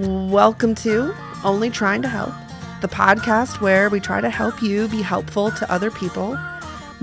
Welcome to Only Trying to Help, the podcast where we try to help you be helpful to other people.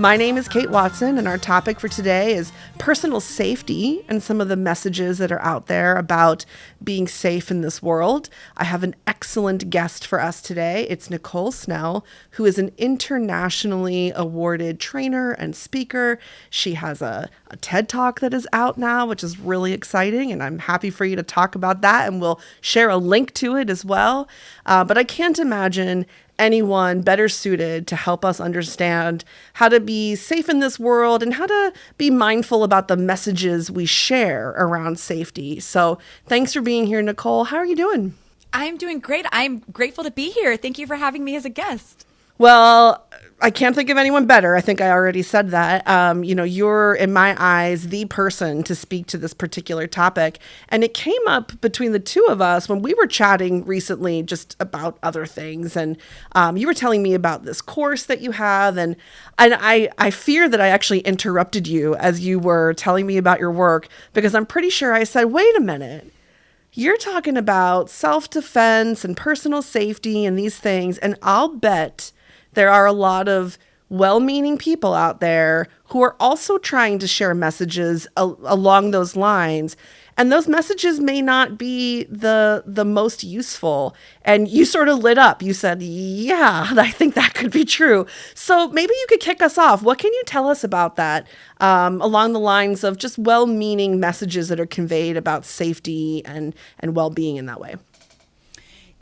My name is Kate Watson, and our topic for today is personal safety and some of the messages that are out there about being safe in this world. I have an excellent guest for us today. It's Nicole Snell, who is an internationally awarded trainer and speaker. She has a TED Talk that is out now, which is really exciting, and I'm happy for you to talk about that, and we'll share a link to it as well. But I can't imagine anyone better suited to help us understand how to be safe in this world and how to be mindful about the messages we share around safety. So thanks for being here, Nicole. How are you doing? I'm doing great. I'm grateful to be here. Thank you for having me as a guest. Well, I can't think of anyone better. I think I already said that. You're, in my eyes, the person to speak to this particular topic. And it came up between the two of us when we were chatting recently just about other things. And you were telling me about this course that you have. And I fear that I actually interrupted you as you were telling me about your work, because I'm pretty sure I said, wait a minute. You're talking about self-defense and personal safety and these things. And I'll bet there are a lot of well-meaning people out there who are also trying to share messages along those lines. And those messages may not be the most useful. And you sort of lit up. You said, yeah, I think that could be true. So maybe you could kick us off. What can you tell us about that along the lines of just well-meaning messages that are conveyed about safety and well-being in that way?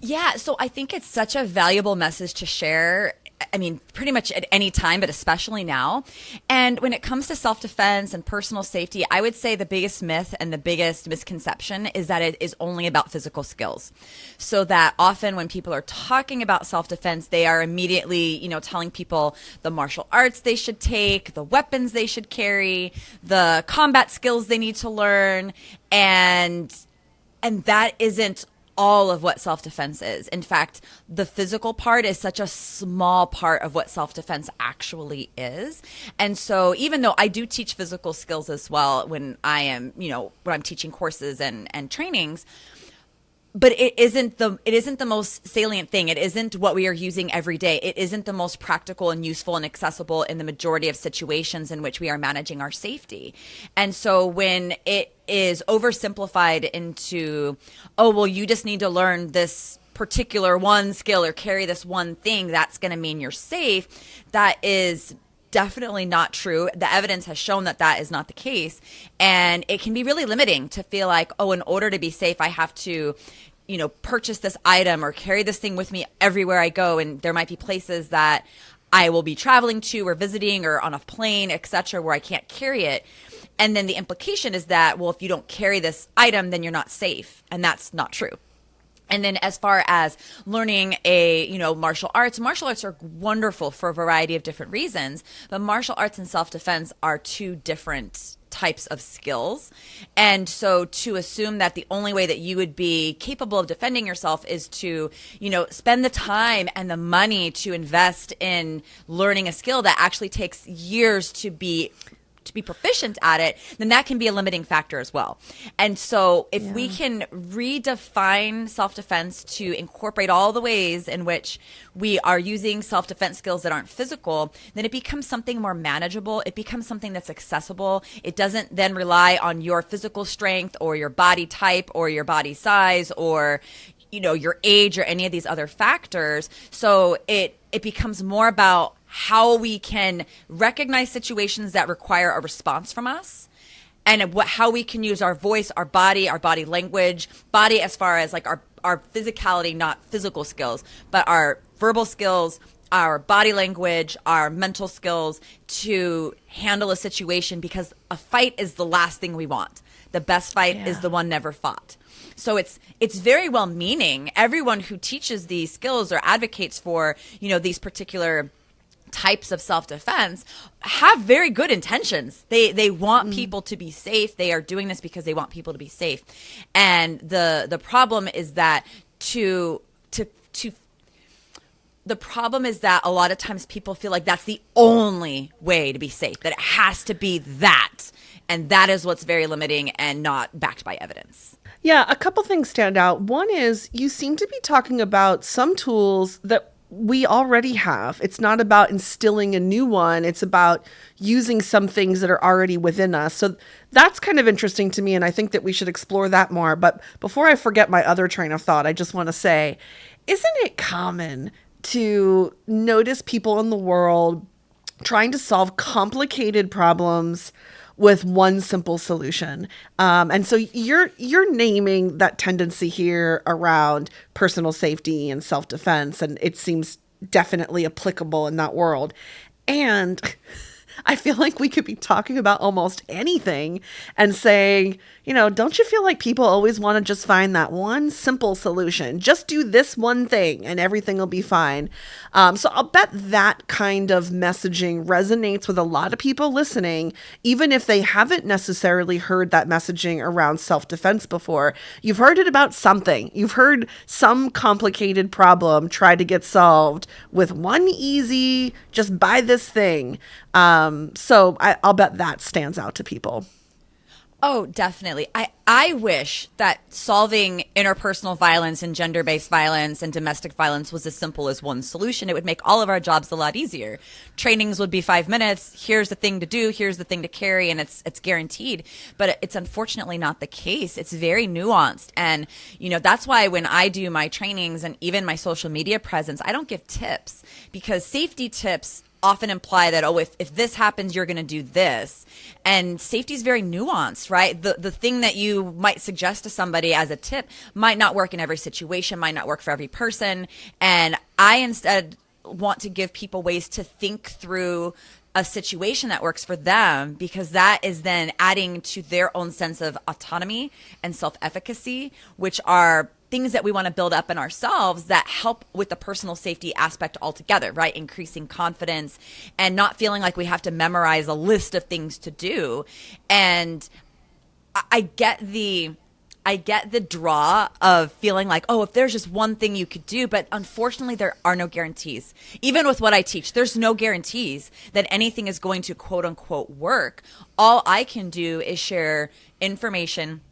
Yeah, so I think it's such a valuable message to share. I mean, pretty much at any time, but especially now. And when it comes to self-defense and personal safety, I would say the biggest myth and the biggest misconception is that it is only about physical skills. So that often when people are talking about self-defense, they are immediately, telling people the martial arts they should take, the weapons they should carry, the combat skills they need to learn. And that isn't all of what self-defense is. In fact, the physical part is such a small part of what self-defense actually is. And so even though I do teach physical skills as well when I am, when I'm teaching courses and trainings, but it isn't the most salient thing. It isn't what we are using every day. It isn't the most practical and useful and accessible in the majority of situations in which we are managing our safety. And so when it is oversimplified into, oh, well, you just need to learn this particular one skill or carry this one thing, that's going to mean you're safe, that is definitely not true. The evidence has shown that that is not the case. And it can be really limiting to feel like, oh, in order to be safe, I have to, purchase this item or carry this thing with me everywhere I go. And there might be places that I will be traveling to or visiting or on a plane, etc., where I can't carry it. And then the implication is that, well, if you don't carry this item, then you're not safe. And that's not true. And then as far as learning martial arts are wonderful for a variety of different reasons, but martial arts and self-defense are two different types of skills. And so to assume that the only way that you would be capable of defending yourself is to, spend the time and the money to invest in learning a skill that actually takes years to be proficient at it, then that can be a limiting factor as well. And so if we can redefine self-defense to incorporate all the ways in which we are using self-defense skills that aren't physical, then it becomes something more manageable. It becomes something that's accessible. It doesn't then rely on your physical strength or your body type or your body size or your age or any of these other factors. So it becomes more about how we can recognize situations that require a response from us, and how we can use our voice, our body language, body as far as like our physicality, not physical skills, but our verbal skills, our body language, our mental skills to handle a situation, because a fight is the last thing we want. The best fight is the one never fought. So it's very well meaning. Everyone who teaches these skills or advocates for, these particular types of self-defense have very good intentions. They want people to be safe. They are doing this because they want people to be safe. And the problem is that the problem is that a lot of times people feel like that's the only way to be safe, that it has to be that. And that is what's very limiting and not backed by evidence. Yeah, a couple things stand out. One is you seem to be talking about some tools that we already have. It's not about instilling a new one, it's about using some things that are already within us. So that's kind of interesting to me, and I think that we should explore that more. But before I forget my other train of thought, I just want to say, isn't it common to notice people in the world trying to solve complicated problems with one simple solution? And so you're naming that tendency here around personal safety and self-defense, and it seems definitely applicable in that world. And I feel like we could be talking about almost anything and saying, don't you feel like people always want to just find that one simple solution? Just do this one thing and everything will be fine. So I'll bet that kind of messaging resonates with a lot of people listening, even if they haven't necessarily heard that messaging around self-defense before. You've heard it about something. You've heard some complicated problem try to get solved with one easy, just buy this thing. So I'll bet that stands out to people. Oh, definitely. I wish that solving interpersonal violence and gender-based violence and domestic violence was as simple as one solution. It would make all of our jobs a lot easier. Trainings would be 5 minutes. Here's the thing to do. Here's the thing to carry, and it's guaranteed. But it's unfortunately not the case. It's very nuanced. And, that's why when I do my trainings and even my social media presence, I don't give tips, because safety tips often imply that, if this happens, you're going to do this. And safety is very nuanced, right? The thing that you might suggest to somebody as a tip might not work in every situation, might not work for every person. And I instead want to give people ways to think through a situation that works for them, because that is then adding to their own sense of autonomy and self-efficacy, which are things that we want to build up in ourselves that help with the personal safety aspect altogether, right? Increasing confidence and not feeling like we have to memorize a list of things to do. And I get the draw of feeling like, if there's just one thing you could do, but unfortunately there are no guarantees. Even with what I teach, there's no guarantees that anything is going to quote unquote work. All I can do is share information,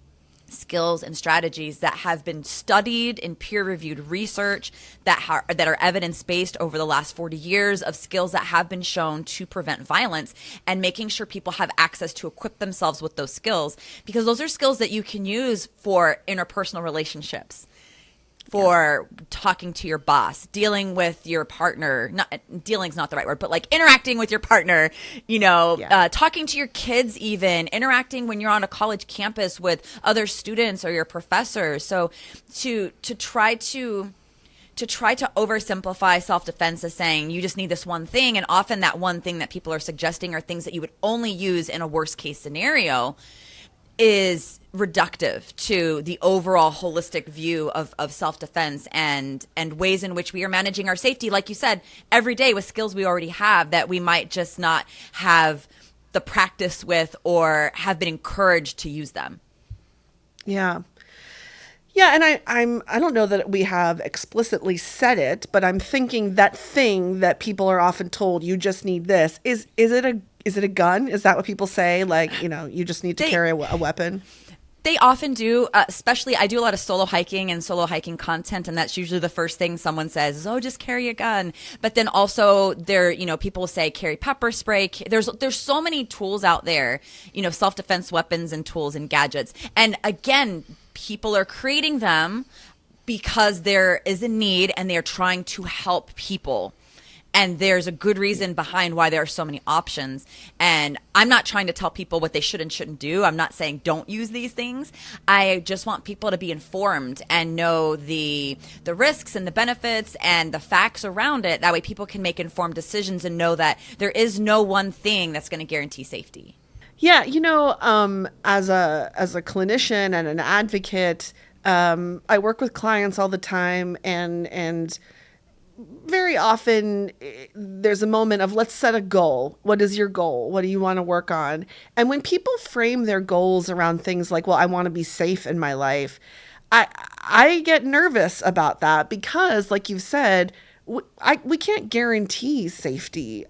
skills, and strategies that have been studied in peer-reviewed research, that are evidence-based over the last 40 years, of skills that have been shown to prevent violence, and making sure people have access to equip themselves with those skills, because those are skills that you can use for interpersonal relationships, for talking to your boss, dealing with your partner. Dealing's not the right word, but like interacting with your partner, talking to your kids, even interacting when you're on a college campus with other students or your professors. So to try to oversimplify self-defense as saying you just need this one thing, and often that one thing that people are suggesting are things that you would only use in a worst case scenario, is reductive to the overall holistic view of self-defense and ways in which we are managing our safety, like you said, every day with skills we already have that we might just not have the practice with or have been encouraged to use them. Yeah. Yeah, and I don't know that we have explicitly said it, but I'm thinking that thing that people are often told, you just need this, is it a gun? Is that what people say? Like, you just need to carry a weapon? They often do, especially I do a lot of solo hiking and solo hiking content, and that's usually the first thing someone says is, just carry a gun. But then also people say carry pepper spray. There's so many tools out there, self-defense weapons and tools and gadgets. And again, people are creating them because there is a need and they're trying to help people. And there's a good reason behind why there are so many options. And I'm not trying to tell people what they should and shouldn't do. I'm not saying don't use these things. I just want people to be informed and know the risks and the benefits and the facts around it. That way people can make informed decisions and know that there is no one thing that's going to guarantee safety. Yeah, as a clinician and an advocate, I work with clients all the time, and very often there's a moment of, let's set a goal. What is your goal? What do you want to work on? And when people frame their goals around things like, I want to be safe in my life, I get nervous about that, because like you've said, we can't guarantee safety.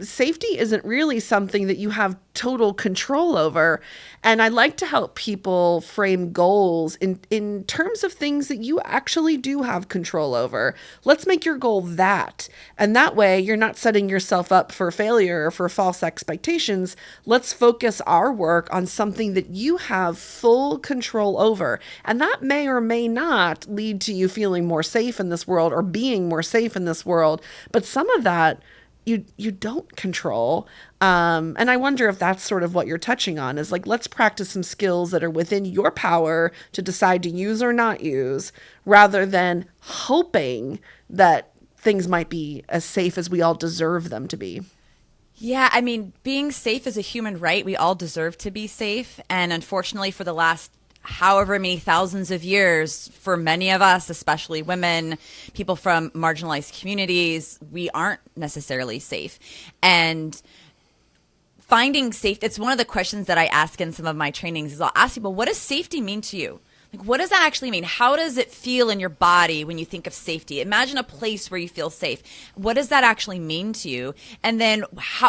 Safety isn't really something that you have total control over. And I like to help people frame goals in terms of things that you actually do have control over. Let's make your goal that. And that way you're not setting yourself up for failure or for false expectations. Let's focus our work on something that you have full control over. And that may or may not lead to you feeling more safe in this world or being more safe in this world. But some of that you don't control. And I wonder if that's sort of what you're touching on, is like, let's practice some skills that are within your power to decide to use or not use, rather than hoping that things might be as safe as we all deserve them to be. Yeah, I mean, being safe is a human right. We all deserve to be safe. And unfortunately, for the last however many thousands of years, for many of us, especially women, people from marginalized communities, we aren't necessarily safe. And finding safety, it's one of the questions that I ask in some of my trainings, is I'll ask people, what does safety mean to you? Like, what does that actually mean? How does it feel in your body when you think of safety? Imagine a place where you feel safe. What does that actually mean to you? And then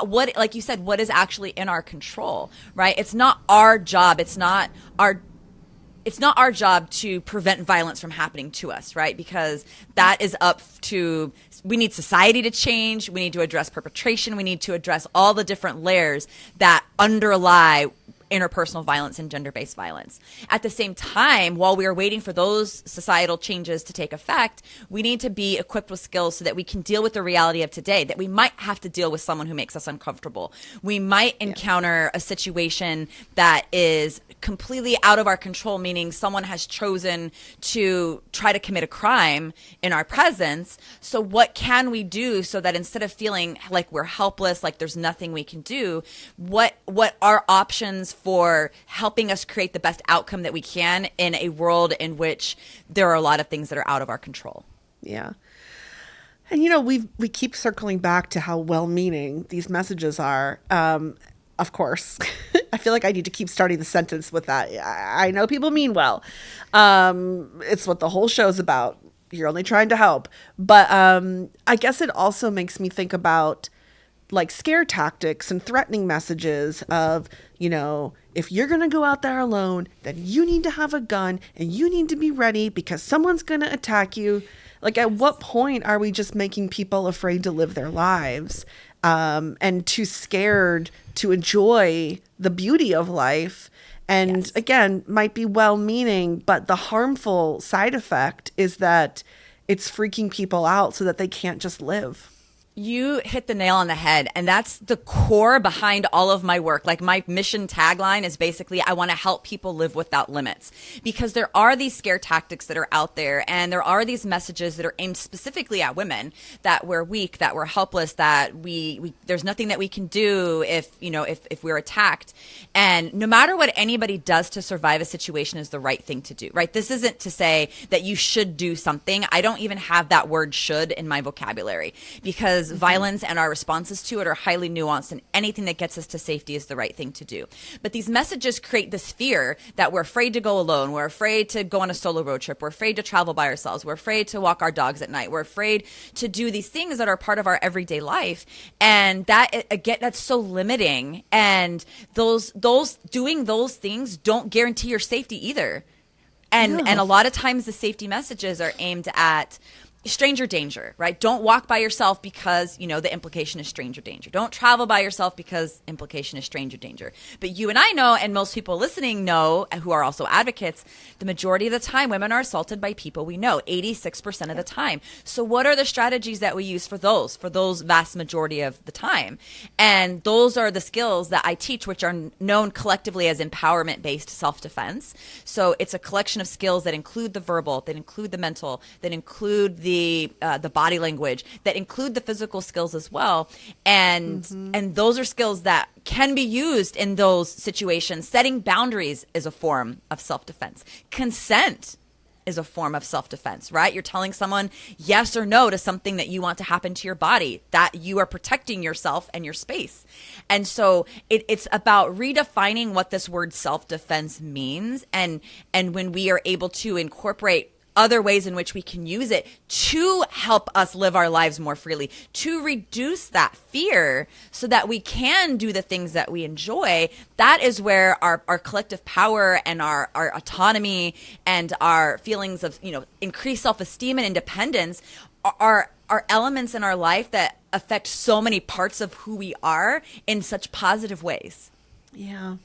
what, like you said, what is actually in our control, right? It's not our job. It's not our job to prevent violence from happening to us, right? Because that is up to, we need society to change. We need to address perpetration. We need to address all the different layers that underlie interpersonal violence and gender-based violence. At the same time, while we are waiting for those societal changes to take effect, we need to be equipped with skills so that we can deal with the reality of today, that we might have to deal with someone who makes us uncomfortable. We might encounter a situation that is completely out of our control, meaning someone has chosen to try to commit a crime in our presence. So what can we do so that instead of feeling like we're helpless, like there's nothing we can do, what are options for helping us create the best outcome that we can in a world in which there are a lot of things that are out of our control? Yeah. And, we keep circling back to how well-meaning these messages are. Of course, I feel like I need to keep starting the sentence with that. I know people mean well. It's what the whole show's about. You're only trying to help. But I guess it also makes me think about like scare tactics and threatening messages of, if you're going to go out there alone, then you need to have a gun and you need to be ready because someone's going to attack you. Like, at what point are we just making people afraid to live their lives and too scared to enjoy the beauty of life? And again, might be well-meaning, but the harmful side effect is that it's freaking people out so that they can't just live. You hit the nail on the head, and that's the core behind all of my work. Like, my mission tagline is basically, I want to help people live without limits, because there are these scare tactics that are out there, and there are these messages that are aimed specifically at women, that we're weak, that we're helpless, that we there's nothing that we can do if we're attacked. And no matter what anybody does to survive a situation is the right thing to do, right? This isn't to say that you should do something. I don't even have that word should in my vocabulary, because violence and our responses to it are highly nuanced, and anything that gets us to safety is the right thing to do. But these messages create this fear that we're afraid to go alone. We're afraid to go on a solo road trip. We're afraid to travel by ourselves. We're afraid to walk our dogs at night. We're afraid to do these things that are part of our everyday life. And that, again, that's so limiting. And those doing those things don't guarantee your safety either. And a lot of times the safety messages are aimed at stranger danger, right? Don't walk by yourself because, the implication is stranger danger. Don't travel by yourself because implication is stranger danger. But you and I know, and most people listening know, who are also advocates, the majority of the time women are assaulted by people we know, 86% of the time. So what are the strategies that we use for those vast majority of the time? And those are the skills that I teach, which are known collectively as empowerment-based self-defense. So it's a collection of skills that include the verbal, that include the mental, that include the body language, that include the physical skills as well. And those are skills that can be used in those situations. Setting boundaries is a form of self-defense. Consent is a form of self-defense, right? You're telling someone yes or no to something that you want to happen to your body, that you are protecting yourself and your space. And so it's about redefining what this word self-defense means. And when we are able to incorporate other ways in which we can use it to help us live our lives more freely, to reduce that fear so that we can do the things that we enjoy, that is where our collective power and our autonomy and our feelings of, increased self-esteem and independence are elements in our life that affect so many parts of who we are in such positive ways. Yeah.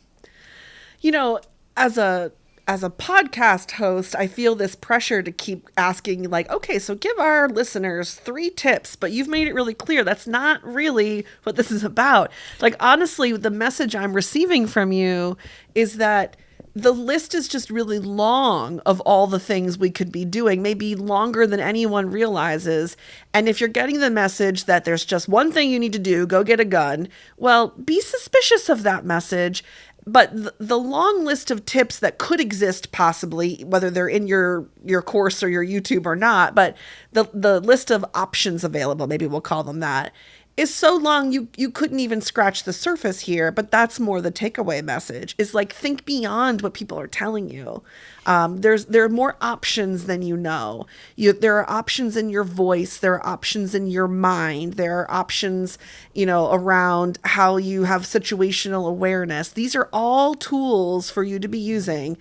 As a podcast host, I feel this pressure to keep asking, like, okay, so give our listeners 3 tips, but you've made it really clear that's not really what this is about. Like, honestly, the message I'm receiving from you is that the list is just really long of all the things we could be doing, maybe longer than anyone realizes. And if you're getting the message that there's just one thing you need to do, go get a gun, well, be suspicious of that message. But the long list of tips that could exist possibly, whether they're in your course or your YouTube or not, but the list of options available, maybe we'll call them that, is so long you couldn't even scratch the surface here. But that's more the takeaway message, is like, think beyond what people are telling you. There are more options than you know. There are options in your voice. There are options in your mind. There are options, around how you have situational awareness. These are all tools for you to be using.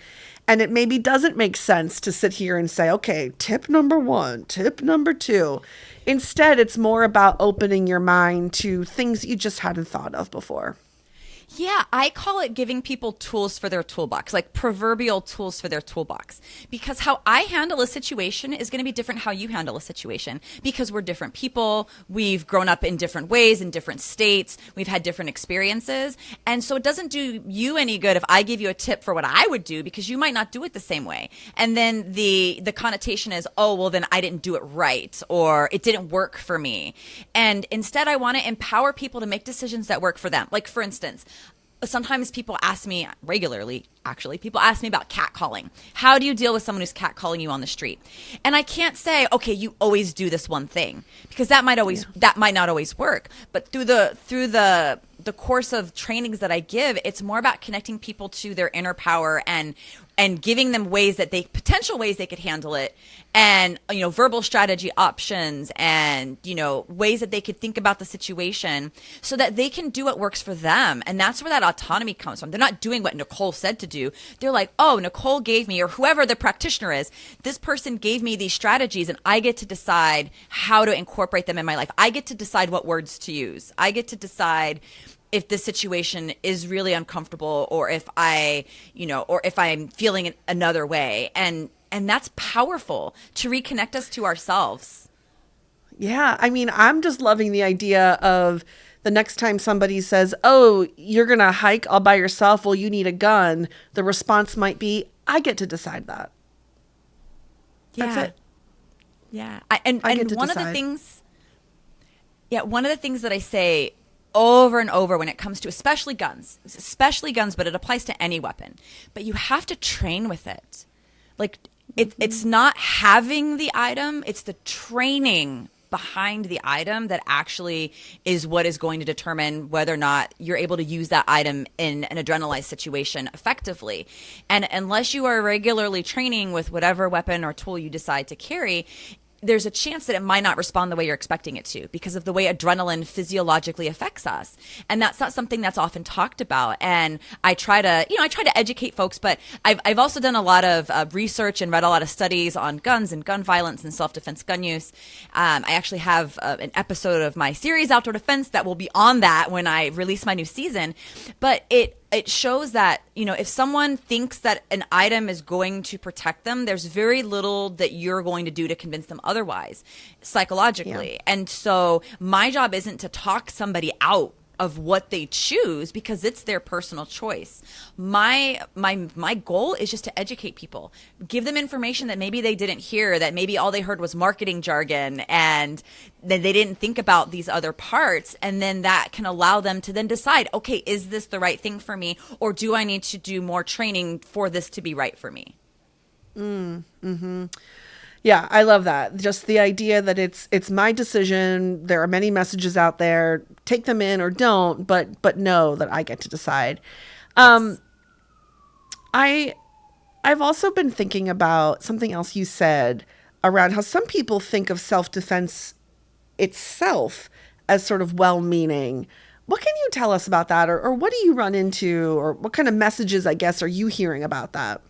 And it maybe doesn't make sense to sit here and say, okay, tip number 1, tip number 2. Instead, it's more about opening your mind to things you just hadn't thought of before. Yeah, I call it giving people tools for their toolbox, like proverbial tools for their toolbox. Because how I handle a situation is going to be different how you handle a situation, because we're different people. We've grown up in different ways, in different states. We've had different experiences. And so it doesn't do you any good if I give you a tip for what I would do, because you might not do it the same way. And then the connotation is, oh, well, then I didn't do it right, or it didn't work for me. And instead, I want to empower people to make decisions that work for them. Like, for instance, sometimes people ask me, regularly actually, people ask me about catcalling. How do you deal with someone who's catcalling you on the street? And I can't say, okay, you always do this one thing, because that might not always work. But through the course of trainings that I give, it's more about connecting people to their inner power and giving them potential ways they could handle it, and verbal strategy options, and ways that they could think about the situation so that they can do what works for them. And that's where that autonomy comes from. They're not doing what Nicole said to do. They're like, oh, Nicole gave me, or whoever the practitioner is, this person gave me these strategies, and I get to decide how to incorporate them in my life. I get to decide what words to use. I get to decide if this situation is really uncomfortable, or if or if I'm feeling it another way. And that's powerful to reconnect us to ourselves. Yeah. I mean, I'm just loving the idea of the next time somebody says, oh, you're going to hike all by yourself, well, you need a gun, the response might be, I get to decide that. Yeah. That's it. Yeah. One of the things that I say over and over when it comes to especially guns, but it applies to any weapon, but you have to train with it. Like, it's not having the item, it's the training behind the item that actually is what is going to determine whether or not you're able to use that item in an adrenalized situation effectively. And unless you are regularly training with whatever weapon or tool you decide to carry, there's a chance that it might not respond the way you're expecting it to, because of the way adrenaline physiologically affects us. And that's not something that's often talked about. And I try to educate folks, but I've also done a lot of research and read a lot of studies on guns and gun violence and self-defense gun use. I actually have an episode of my series Outdoor Defense that will be on that when I release my new season. But it shows that, if someone thinks that an item is going to protect them, there's very little that you're going to do to convince them otherwise, psychologically. Yeah. And so my job isn't to talk somebody out of what they choose, because it's their personal choice. My goal is just to educate people, give them information that maybe they didn't hear, that maybe all they heard was marketing jargon, and then they didn't think about these other parts. And then that can allow them to then decide, okay, is this the right thing for me, or do I need to do more training for this to be right for me? Mm-hmm. Yeah, I love that. Just the idea that it's my decision. There are many messages out there. Take them in or don't, but know that I get to decide. Yes. I I've also been thinking about something else you said around how some people think of self-defense itself as sort of well-meaning. What can you tell us about that? Or what do you run into? Or what kind of messages, I guess, are you hearing about that?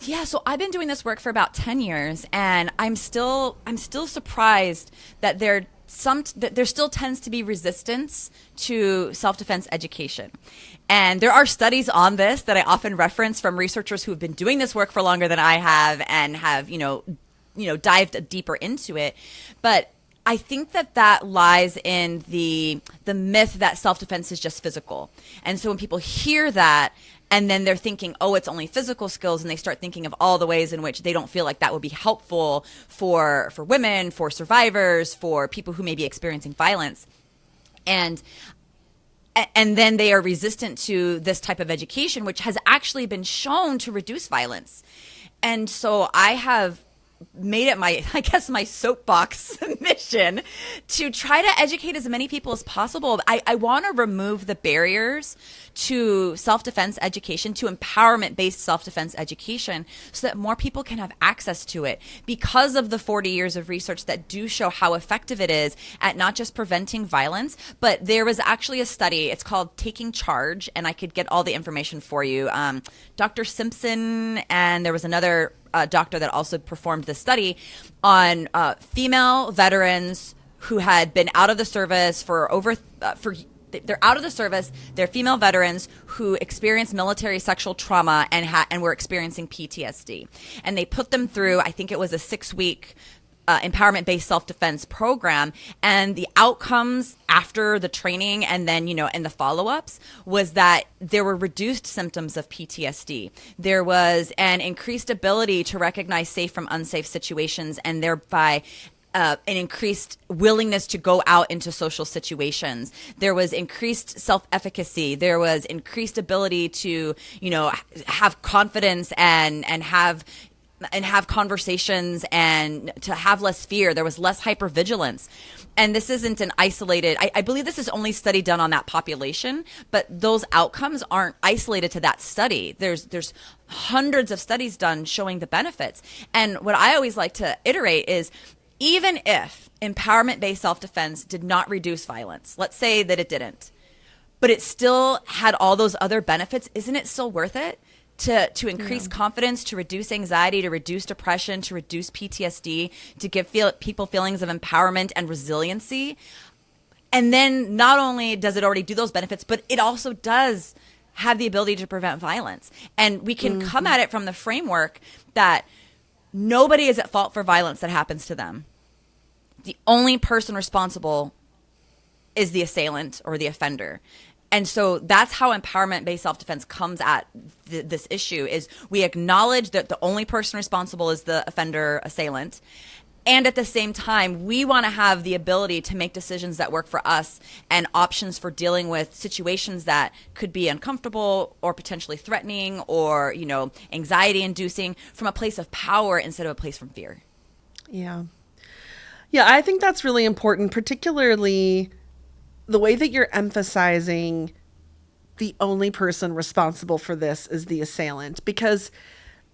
Yeah, so I've been doing this work for about 10 years and I'm still surprised that there still tends to be resistance to self-defense education. And there are studies on this that I often reference from researchers who have been doing this work for longer than I have and have, dived deeper into it. But I think that lies in the myth that self-defense is just physical. And so when people hear that and then they're thinking, oh, it's only physical skills, and they start thinking of all the ways in which they don't feel like that would be helpful for women, for survivors, for people who may be experiencing violence. And then they are resistant to this type of education, which has actually been shown to reduce violence. And so I have made it my soapbox mission to try to educate as many people as possible. I want to remove the barriers to self-defense education, to empowerment-based self-defense education, so that more people can have access to it, because of the 40 years of research that do show how effective it is at not just preventing violence, but there was actually a study, it's called Taking Charge, and I could get all the information for you. Dr. Simpson, and there was another doctor that also performed this study on female veterans who had been out of the service they're out of the service. They're female veterans who experienced military sexual trauma and were experiencing PTSD. And they put them through, I think it was a 6-week empowerment-based self-defense program, and the outcomes after the training and then, and the follow-ups was that there were reduced symptoms of PTSD. There was an increased ability to recognize safe from unsafe situations, and thereby an increased willingness to go out into social situations. There was increased self-efficacy. There was increased ability to, have confidence and have conversations and to have less fear. There was less hypervigilance. And this isn't an isolated, I believe this is only study done on that population, but those outcomes aren't isolated to that study. There's hundreds of studies done showing the benefits. And what I always like to iterate is, even if empowerment-based self-defense did not reduce violence, let's say that it didn't, but it still had all those other benefits, isn't it still worth it? To increase confidence, to reduce anxiety, to reduce depression, to reduce PTSD, to give people feelings of empowerment and resiliency. And then not only does it already do those benefits, but it also does have the ability to prevent violence. And we can come at it from the framework that nobody is at fault for violence that happens to them. The only person responsible is the assailant or the offender. And so that's how empowerment-based self-defense comes at this issue, is we acknowledge that the only person responsible is the offender assailant. And at the same time, we want to have the ability to make decisions that work for us and options for dealing with situations that could be uncomfortable or potentially threatening or, anxiety inducing, from a place of power instead of a place from fear. Yeah. Yeah, I think that's really important, particularly the way that you're emphasizing the only person responsible for this is the assailant, because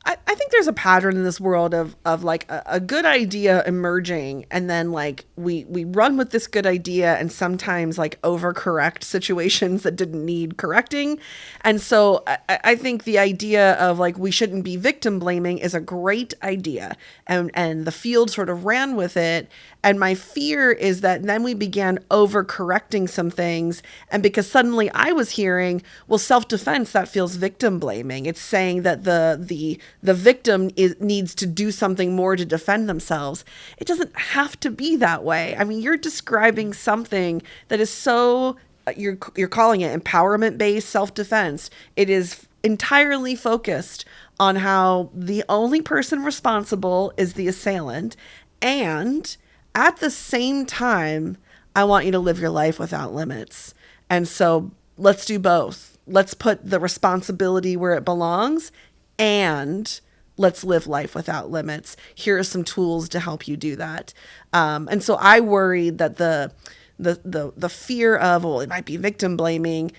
I think there's a pattern in this world of like a good idea emerging, and then like we run with this good idea and sometimes like overcorrect situations that didn't need correcting. And so I think the idea of like we shouldn't be victim blaming is a great idea, and the field sort of ran with it. And my fear is that then we began overcorrecting some things. And because suddenly I was hearing, well, self-defense, that feels victim blaming. It's saying that the victim needs to do something more to defend themselves. It doesn't have to be that way. I mean, you're describing something that is so, you're calling it empowerment-based self-defense. It is entirely focused on how the only person responsible is the assailant. And at the same time, I want you to live your life without limits. And so let's do both. Let's put the responsibility where it belongs, and let's live life without limits. Here are some tools to help you do that. And so I worried that the fear of, well, it might be victim blaming,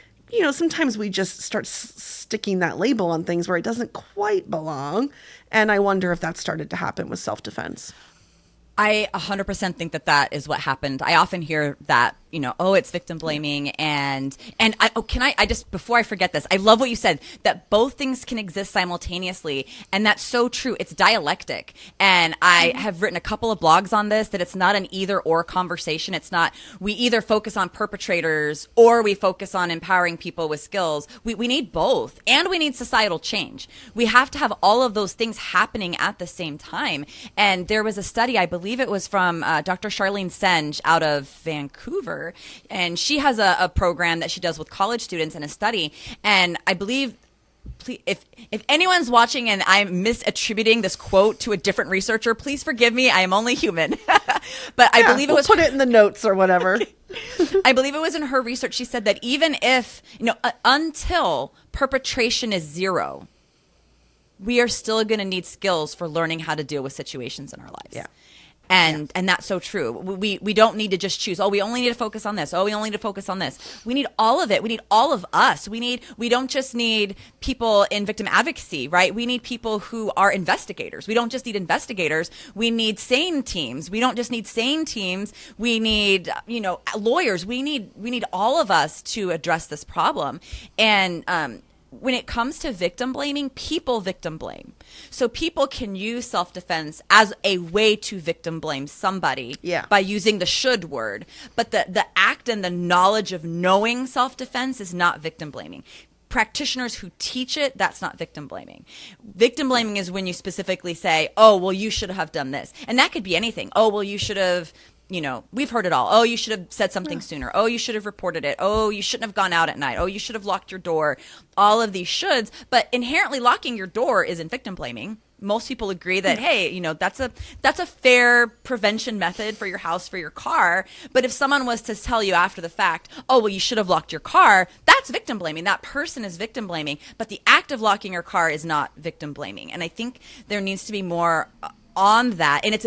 sometimes we just start sticking that label on things where it doesn't quite belong. And I wonder if that started to happen with self-defense. I 100% think that is what happened. I often hear that, oh, it's victim blaming. And I just, before I forget this, I love what you said, that both things can exist simultaneously. And that's so true. It's dialectic. And I have written a couple of blogs on this, that it's not an either or conversation. It's not, we either focus on perpetrators or we focus on empowering people with skills. We need both. And we need societal change. We have to have all of those things happening at the same time. And there was a study, I believe it was from Dr. Charlene Senge out of Vancouver. And she has a program that she does with college students in a study. And I believe, if anyone's watching and I'm misattributing this quote to a different researcher, please forgive me. I am only human. But I believe it was, put it in the notes or whatever. I believe it was in her research. She said that even if, until perpetration is zero, we are still going to need skills for learning how to deal with situations in our lives. Yeah. And that's so true. We don't need to just choose, we only need to focus on this. We only need to focus on this. We need all of it. We need all of us. We don't just need people in victim advocacy, right? We need people who are investigators. We don't just need investigators. We need sane teams. We don't just need sane teams. We need, lawyers. We need all of us to address this problem. And, when it comes to victim blaming, people victim blame. So people can use self-defense as a way to victim blame somebody by using the should word. But the act and the knowledge of knowing self-defense is not victim blaming. Practitioners who teach it, that's not victim blaming. Victim blaming is when you specifically say, oh, well, you should have done this. And that could be anything. Oh, well, you should have, we've heard it all. Oh, you should have said something sooner. Oh, you should have reported it. Oh, you shouldn't have gone out at night. Oh, you should have locked your door. All of these shoulds. But inherently locking your door isn't victim blaming. Most people agree that, hey, that's a fair prevention method for your house, for your car. But if someone was to tell you after the fact, oh, well, you should have locked your car, that's victim blaming. That person is victim blaming. But the act of locking your car is not victim blaming. And I think there needs to be more on that. And it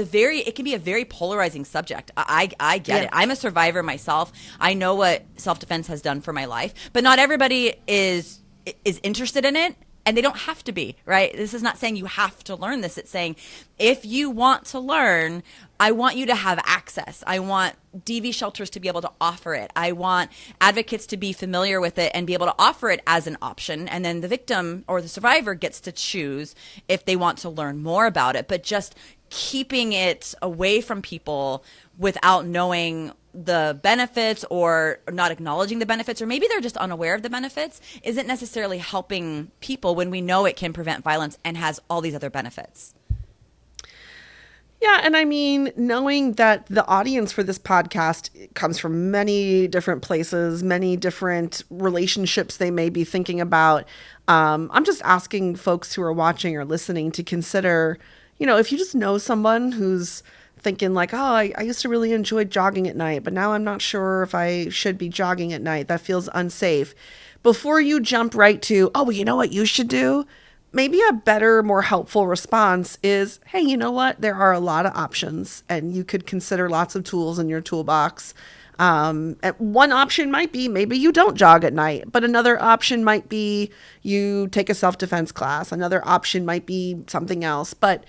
can be a very polarizing subject. I get it. I'm a survivor myself. I know what self-defense has done for my life, but not everybody is interested in it. And they don't have to be, right? This is not saying you have to learn this. It's saying if you want to learn, I want you to have access. I want DV shelters to be able to offer it. I want advocates to be familiar with it and be able to offer it as an option. And then the victim or the survivor gets to choose if they want to learn more about it. But just keeping it away from people without knowing the benefits or not acknowledging the benefits, or maybe they're just unaware of the benefits, isn't necessarily helping people when we know it can prevent violence and has all these other benefits. Yeah, and I mean, knowing that the audience for this podcast comes from many different places, many different relationships they may be thinking about, I'm just asking folks who are watching or listening to consider, if you just know someone who's thinking like, oh, I used to really enjoy jogging at night, but now I'm not sure if I should be jogging at night. That feels unsafe. Before you jump right to, oh, well, you know what you should do? Maybe a better, more helpful response is, hey, you know what? There are a lot of options and you could consider lots of tools in your toolbox. One option might be maybe you don't jog at night, but another option might be you take a self-defense class. Another option might be something else, but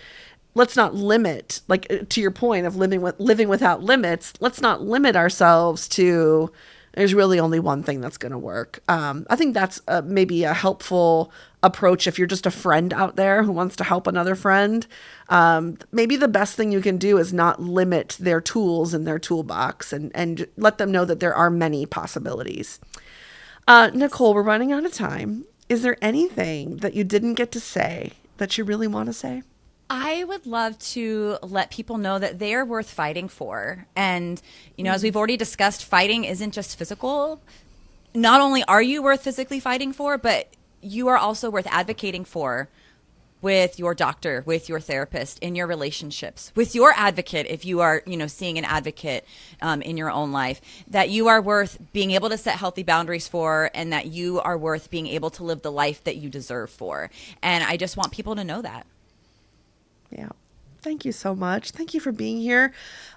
let's not limit, like to your point of living without limits, let's not limit ourselves to there's really only one thing that's going to work. I think that's maybe a helpful approach if you're just a friend out there who wants to help another friend. Maybe the best thing you can do is not limit their tools in their toolbox and let them know that there are many possibilities. Nicole, we're running out of time. Is there anything that you didn't get to say that you really want to say? I would love to let people know that they are worth fighting for. And, as we've already discussed, fighting isn't just physical. Not only are you worth physically fighting for, but you are also worth advocating for with your doctor, with your therapist, in your relationships, with your advocate, if you are, seeing an advocate in your own life, that you are worth being able to set healthy boundaries for, and that you are worth being able to live the life that you deserve for. And I just want people to know that. Yeah. Thank you so much. Thank you for being here.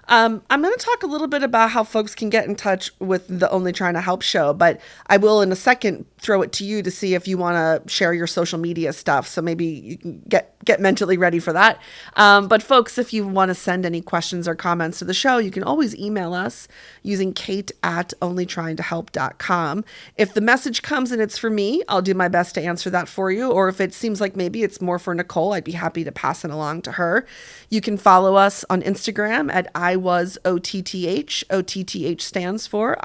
I'm going to talk a little bit about how folks can get in touch with the Only Trying to Help show, but I will in a second throw it to you to see if you want to share your social media stuff. So maybe you can get mentally ready for that. But folks, if you want to send any questions or comments to the show, you can always email us using kate@onlytryingtohelp.com. If the message comes and it's for me, I'll do my best to answer that for you. Or if it seems like maybe it's more for Nicole, I'd be happy to pass it along to her. You can follow us on Instagram at IWasOTTH. OTTH stands for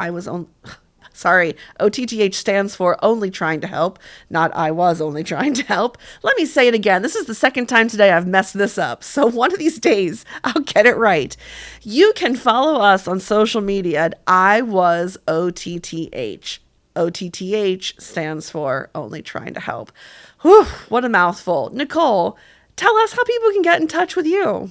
OTTH stands for Only Trying to Help, not I Was Only Trying to Help. Let me say it again. This is the second time today I've messed this up. So one of these days I'll get it right. You can follow us on social media at IWasOTTH. OTTH stands for Only Trying to Help. Whew, what a mouthful. Nicole, tell us how people can get in touch with you.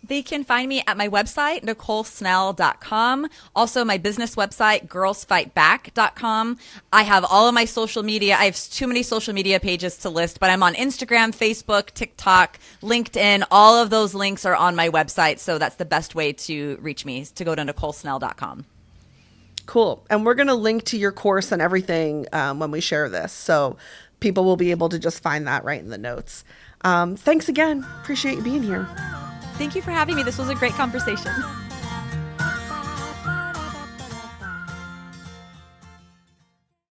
They can find me at my website, NicoleSnell.com. Also, my business website, girlsfightback.com. I have all of my social media. I have too many social media pages to list, but I'm on Instagram, Facebook, TikTok, LinkedIn. All of those links are on my website. So that's the best way to reach me, is to go to NicoleSnell.com. Cool. And we're going to link to your course and everything when we share this. So people will be able to just find that right in the notes. Thanks again. Appreciate you being here. Thank you for having me. This was a great conversation.